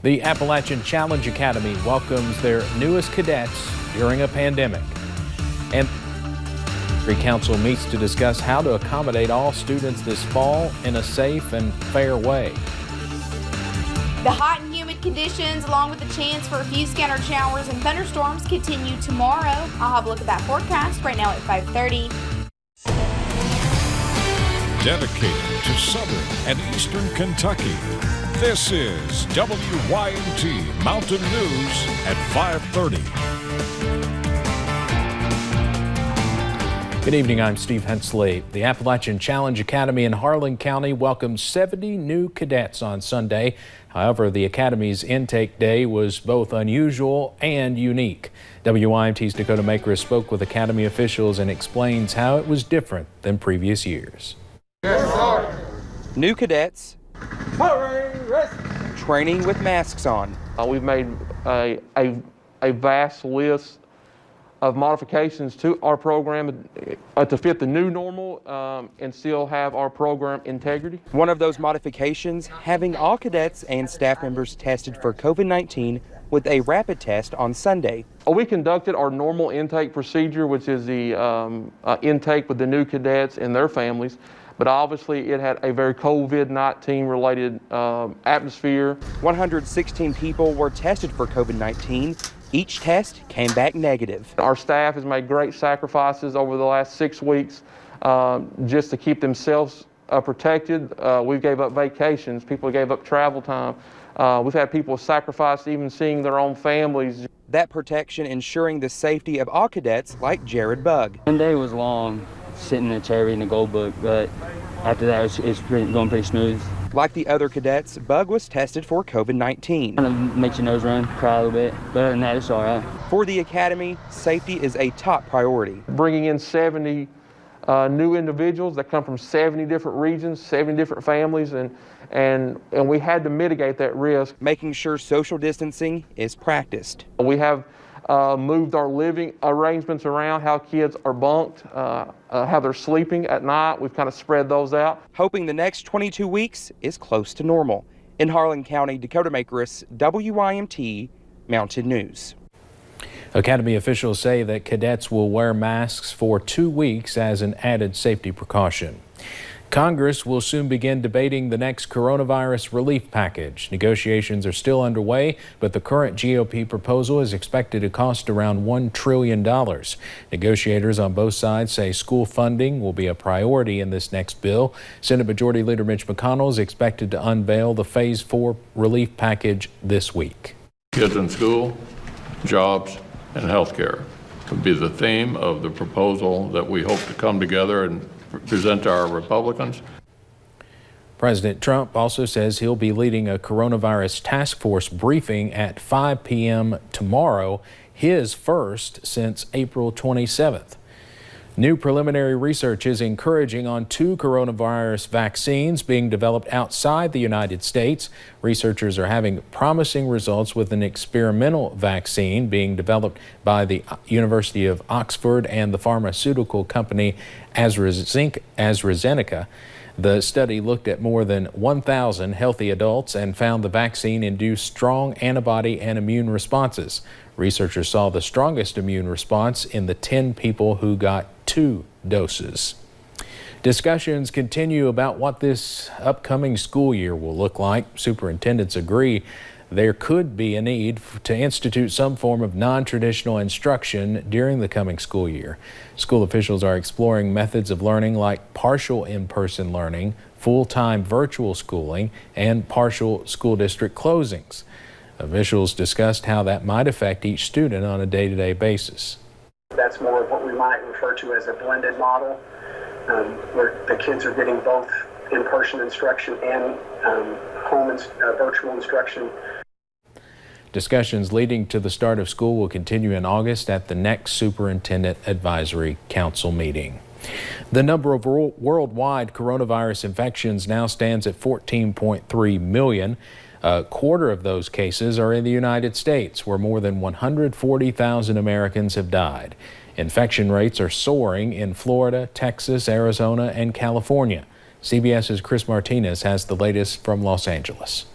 The Appalachian Challenge Academy welcomes their newest cadets during a pandemic. And the council meets to discuss how to accommodate all students this fall in a safe and fair way. The hot and humid conditions, along with the chance for a few scattered showers and thunderstorms, continue tomorrow. I'll have a look at that forecast right now at 5:30. Dedicated to Southern and Eastern Kentucky, this is WYMT Mountain News at 5:30. Good evening, I'm Steve Hensley. The Appalachian Challenge Academy in Harlan County welcomed 70 new cadets on Sunday. However, the Academy's intake day was both unusual and unique. WYMT's Dakota Makris spoke with Academy officials and explains how it was different than previous years. Yes, sir. New cadets training with masks on. We've made a vast list of modifications to our program to fit the new normal and still have our program integrity. One of those modifications, having all cadets and staff members tested for COVID-19 with a rapid test on Sunday. We conducted our normal intake procedure, which is the intake with the new cadets and their families, but obviously it had a very COVID-19 related atmosphere. 116 people were tested for COVID-19. Each test came back negative. Our staff has made great sacrifices over the last 6 weeks just to keep themselves protected. We gave up vacations, people gave up travel time. We've had people sacrifice even seeing their own families. That protection ensuring the safety of all cadets like Jared Bugg. One day was long, sitting in a chair reading the gold book, but after that it's going pretty smooth. Like the other cadets, Bugg was tested for COVID-19. Kind of makes your nose run, cry a little bit, but other than that, it's all right. For the Academy, safety is a top priority. Bringing in 70 new individuals that come from 70 different regions, 70 different families, and we had to mitigate that risk. Making sure social distancing is practiced. We have moved our living arrangements around, how kids are bunked, how they're sleeping at night. We've kind of spread those out. Hoping the next 22 weeks is close to normal. In Harlan County, Dakota Makris, WYMT Mountain News. Academy officials say that cadets will wear masks for 2 weeks as an added safety precaution. Congress will soon begin debating the next coronavirus relief package. Negotiations are still underway, but the current GOP proposal is expected to cost around $1 trillion. Negotiators on both sides say school funding will be a priority in this next bill. Senate Majority Leader Mitch McConnell is expected to unveil the Phase 4 relief package this week. Kids in school, jobs, and health care would be the theme of the proposal that we hope to come together and present to our Republicans. President Trump also says he'll be leading a coronavirus task force briefing at 5 p.m. tomorrow, his first since April 27th. New preliminary research is encouraging on 2 coronavirus vaccines being developed outside the United States. Researchers are having promising results with an experimental vaccine being developed by the University of Oxford and the pharmaceutical company AstraZeneca. The study looked at more than 1,000 healthy adults and found the vaccine induced strong antibody and immune responses. Researchers saw the strongest immune response in the 10 people who got 2 doses. Discussions continue about what this upcoming school year will look like. Superintendents agree there could be a need to institute some form of non-traditional instruction during the coming school year. School officials are exploring methods of learning like partial in-person learning, full-time virtual schooling, and partial school district closings. Officials discussed how that might affect each student on a day-to-day basis. That's more of what we might refer to as a blended model, where the kids are getting both in-person instruction and virtual instruction. Discussions leading to the start of school will continue in August at the next Superintendent Advisory Council meeting. The number of worldwide coronavirus infections now stands at 14.3 million. A quarter of those cases are in the United States, where more than 140,000 Americans have died. Infection rates are soaring in Florida, Texas, Arizona, and California. CBS's Chris Martinez has the latest from Los Angeles.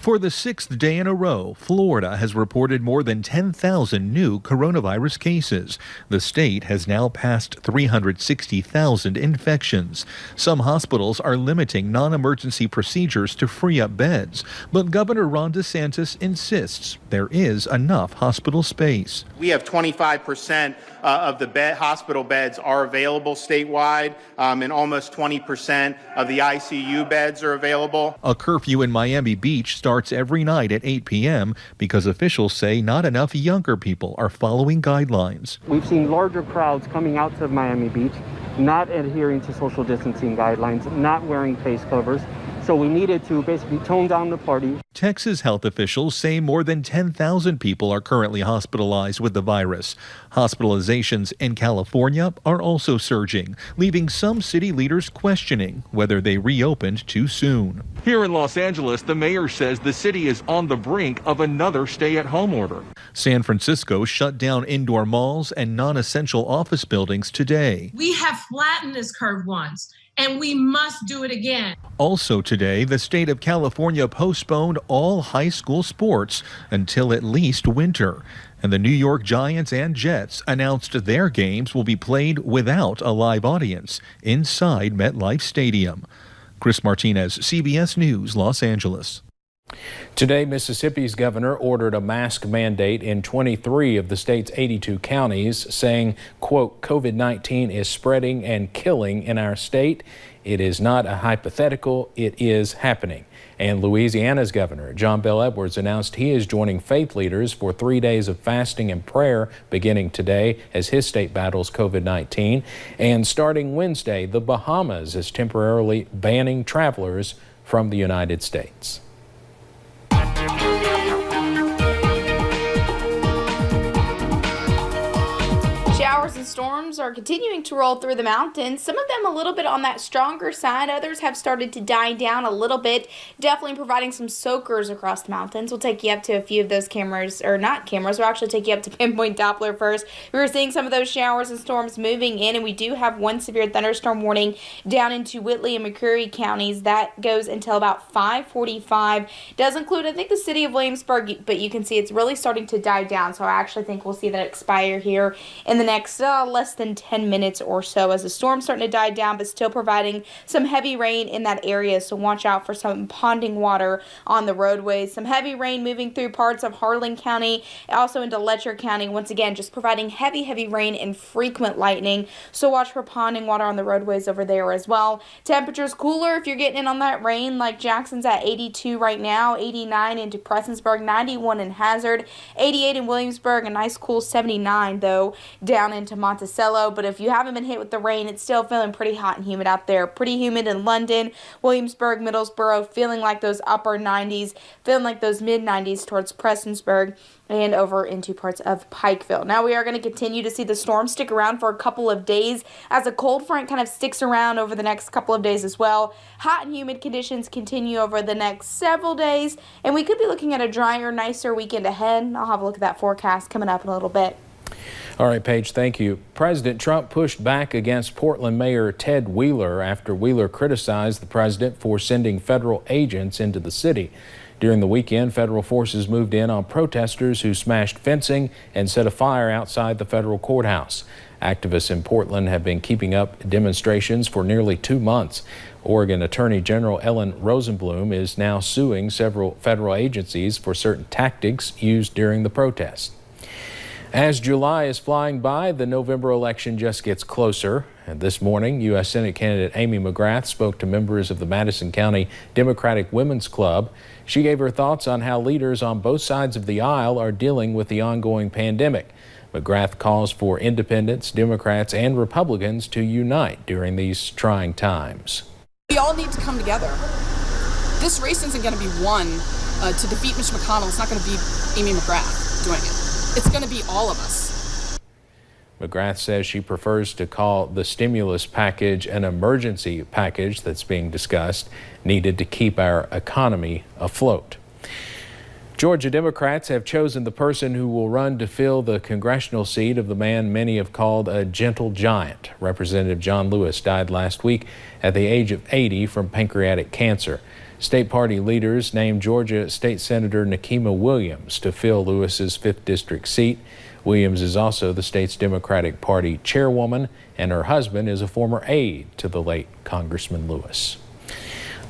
For the sixth day in a row, Florida has reported more than 10,000 new coronavirus cases. The state has now passed 360,000 infections. Some hospitals are limiting non-emergency procedures to free up beds, but Governor Ron DeSantis insists there is enough hospital space. We have 25% of the hospital beds are available statewide, and almost 20% of the ICU beds are available. A curfew in Miami Beach starts every night at 8 p.m. because officials say not enough younger people are following guidelines. We've seen larger crowds coming out to Miami Beach, not adhering to social distancing guidelines, not wearing face covers. So we needed to basically tone down the party. Texas health officials say more than 10,000 people are currently hospitalized with the virus. Hospitalizations in California are also surging, leaving some city leaders questioning whether they reopened too soon. Here in Los Angeles, the mayor says the city is on the brink of another stay-at-home order. San Francisco shut down indoor malls and non-essential office buildings today. We have flattened this curve once, and we must do it again. Also today, the state of California postponed all high school sports until at least winter. And the New York Giants and Jets announced their games will be played without a live audience inside MetLife Stadium. Chris Martinez, CBS News, Los Angeles. Today, Mississippi's governor ordered a mask mandate in 23 of the state's 82 counties, saying, quote, COVID-19 is spreading and killing in our state. It is not a hypothetical, it is happening. And Louisiana's governor, John Bel Edwards, announced he is joining faith leaders for 3 days of fasting and prayer beginning today as his state battles COVID-19. And starting Wednesday, the Bahamas is temporarily banning travelers from the United States. Showers and storms are continuing to roll through the mountains. Some of them a little bit on that stronger side. Others have started to die down a little bit, definitely providing some soakers across the mountains. We'll take you up to a few of those cameras, or not cameras, we'll actually take you up to pinpoint Doppler first. We were seeing some of those showers and storms moving in, and we do have one severe thunderstorm warning down into Whitley and McCreary counties. That goes until about 5:45. Does include, I think, the city of Williamsburg, but you can see it's really starting to die down, so I actually think we'll see that expire here in the next less than 10 minutes or so as the storm's starting to die down, but still providing some heavy rain in that area. So watch out for some ponding water on the roadways. Some heavy rain moving through parts of Harlan County, also into Letcher County. Once again, just providing heavy rain and frequent lightning. So watch for ponding water on the roadways over there as well. Temperatures cooler if you're getting in on that rain, like Jackson's at 82 right now, 89 into Prestonsburg, 91 in Hazard, 88 in Williamsburg, a nice cool 79 though down into Monticello. But if you haven't been hit with the rain, it's still feeling pretty hot and humid out there. Pretty humid in London, Williamsburg, Middlesboro, feeling like those upper 90s, feeling like those mid 90s towards Prestonsburg and over into parts of Pikeville. Now we are going to continue to see the storm stick around for a couple of days as a cold front kind of sticks around over the next couple of days as well. Hot and humid conditions continue over the next several days, and we could be looking at a drier, nicer weekend ahead. I'll have a look at that forecast coming up in a little bit. All right, Paige, thank you. President Trump pushed back against Portland Mayor Ted Wheeler after Wheeler criticized the president for sending federal agents into the city. During the weekend, federal forces moved in on protesters who smashed fencing and set a fire outside the federal courthouse. Activists in Portland have been keeping up demonstrations for nearly 2 months. Oregon Attorney General Ellen Rosenblum is now suing several federal agencies for certain tactics used during the protest. As July is flying by, the November election just gets closer. And this morning, U.S. Senate candidate Amy McGrath spoke to members of the Madison County Democratic Women's Club. She gave her thoughts on how leaders on both sides of the aisle are dealing with the ongoing pandemic. McGrath calls for independents, Democrats, and Republicans to unite during these trying times. We all need to come together. This race isn't going to be won to defeat Mitch McConnell. It's not going to be Amy McGrath doing it. It's going to be all of us. McGrath says she prefers to call the stimulus package an emergency package that's being discussed, needed to keep our economy afloat. Georgia Democrats have chosen the person who will run to fill the congressional seat of the man many have called a gentle giant. Representative John Lewis died last week at the age of 80 from pancreatic cancer. State party leaders named Georgia State Senator Nikema Williams to fill Lewis's 5th District seat. Williams is also the state's Democratic Party chairwoman, and her husband is a former aide to the late Congressman Lewis.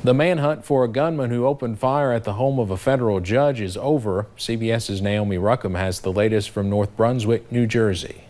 The manhunt for a gunman who opened fire at the home of a federal judge is over. CBS's Naomi Ruckham has the latest from North Brunswick, New Jersey.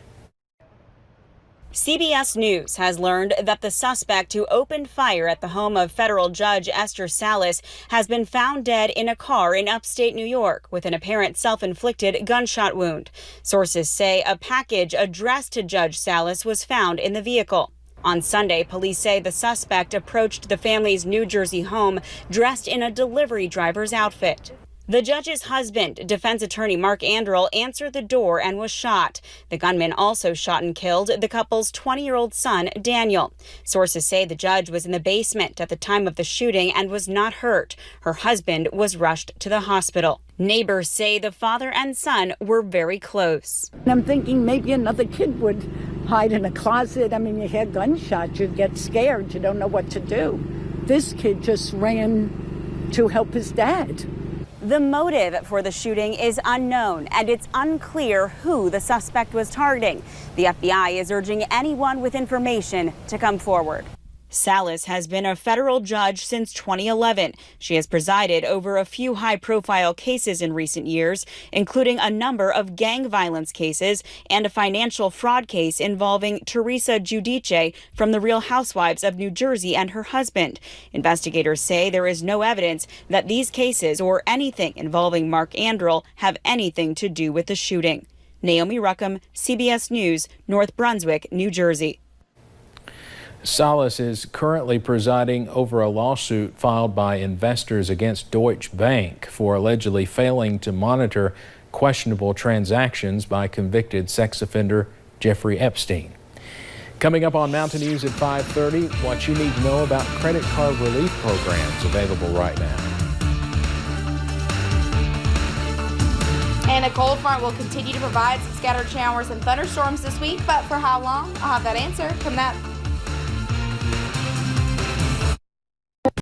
CBS News has learned that the suspect who opened fire at the home of federal judge Esther Salas has been found dead in a car in upstate New York with an apparent self-inflicted gunshot wound. Sources say a package addressed to Judge Salas was found in the vehicle. On Sunday, police say the suspect approached the family's New Jersey home dressed in a delivery driver's outfit. The judge's husband, defense attorney Mark Anderl, answered the door and was shot. The gunman also shot and killed the couple's 20-year-old son, Daniel. Sources say the judge was in the basement at the time of the shooting and was not hurt. Her husband was rushed to the hospital. Neighbors say the father and son were very close. I'm thinking maybe another kid would hide in a closet. I mean, you hear gunshots, you get scared, you don't know what to do. This kid just ran to help his dad. The motive for the shooting is unknown, and it's unclear who the suspect was targeting. The FBI is urging anyone with information to come forward. Salas has been a federal judge since 2011. She has presided over a few high-profile cases in recent years, including a number of gang violence cases and a financial fraud case involving Teresa Giudice from the Real Housewives of New Jersey and her husband. Investigators say there is no evidence that these cases or anything involving Mark Anderl have anything to do with the shooting. Naomi Ruckham, CBS News, North Brunswick, New Jersey. Salas is currently presiding over a lawsuit filed by investors against Deutsche Bank for allegedly failing to monitor questionable transactions by convicted sex offender Jeffrey Epstein. Coming up on Mountain News at 5:30, what you need to know about credit card relief programs available right now. And a cold front will continue to provide some scattered showers and thunderstorms this week, but for how long? I'll have that answer coming up.